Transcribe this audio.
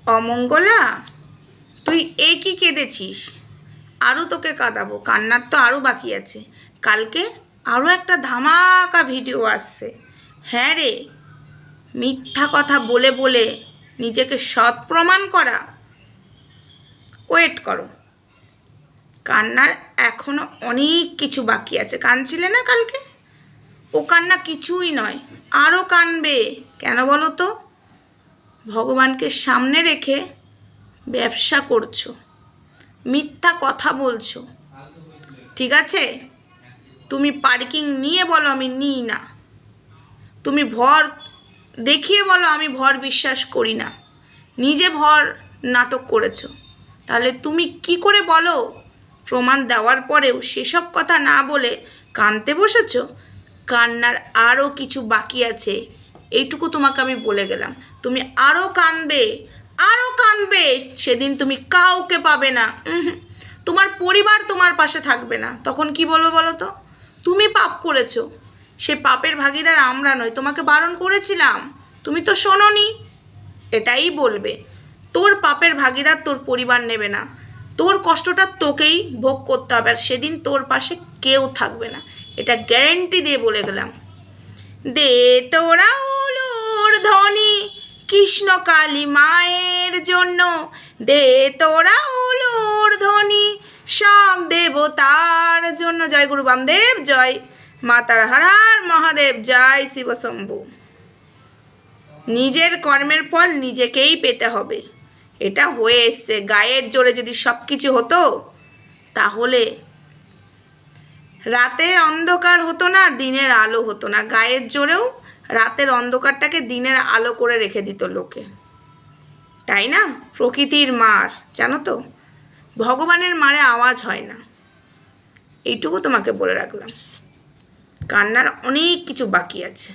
অমঙ্গলা, তুই কি কেঁদেছিস? আরও তোকে কাঁদাবো, কান্নার তো আরও বাকি আছে। কালকে আরও একটা ধামাকা ভিডিও আসছে। হ্যাঁ রে, মিথ্যা কথা বলে বলে নিজেকে সৎ প্রমাণ করা। ওয়েট করো, কান্নার এখনও অনেক কিছু বাকি আছে। কাঁদছিলে না কালকে? ও কান্না কিছুই নয়, আরও কাঁদবে। কেন বলো তো? ভগবানকে সামনে রেখে ব্যবসা করছো, মিথ্যা কথা বলছো। ঠিক আছে, তুমি পার্কিং নিয়ে বলো আমি নিই না, তুমি ভর দেখিয়ে বলো আমি ভর বিশ্বাস করি না, নিজে ভর নাটক করেছো। তাহলে তুমি কি করে বলো প্রমাণ দেওয়ার পরেও সেসব কথা না বলে কাঁদতে বসেছ? কান্নার আরও কিছু বাকি আছে, এইটুকু তোমাকে আমি বলে গেলাম। তুমি আরও কাঁদবে, আরও কাঁদবে। সেদিন তুমি কাউকে পাবে না, তোমার পরিবার তোমার পাশে থাকবে না। তখন কি বলবো বলো তো? তুমি পাপ করেছো, সে পাপের ভাগিদার আমরা নই। তোমাকে বারণ করেছিলাম, তুমি তো শোনোনি। এটাই বলবে, তোর পাপের ভাগিদার তোর পরিবার নেবে না, তোর কষ্টটা তোকেই ভোগ করতে হবে। আর সেদিন তোর পাশে কেউ থাকবে না, এটা গ্যারেন্টি দিয়ে বলে গেলাম। দে তোরা উলুর ধ্বনি কৃষ্ণ কালী মায়ের জন্য, দে তোরা উলুর ধ্বনি সব দেবতার জন্য। জয় গুরু বামদেব, জয় মাতার হর হর মহাদেব, জয় শিবশম্ভু। নিজের কর্মের ফল নিজেকেই পেতে হবে, এটা হয়ে এসছে। গায়ের জোরে যদি সব কিছু হতো তাহলে রাতের অন্ধকার হতো না, দিনের আলো হতো না। গায়ের জোরেও রাতের অন্ধকারটাকে দিনের আলো করে রেখে দিত লোকে, তাই না? প্রকৃতির মার, জানো তো, ভগবানের মারে আওয়াজ হয় না। এইটুকু তোমাকে বলে রাখলাম। কান্নার অনেক কিছু বাকি আছে।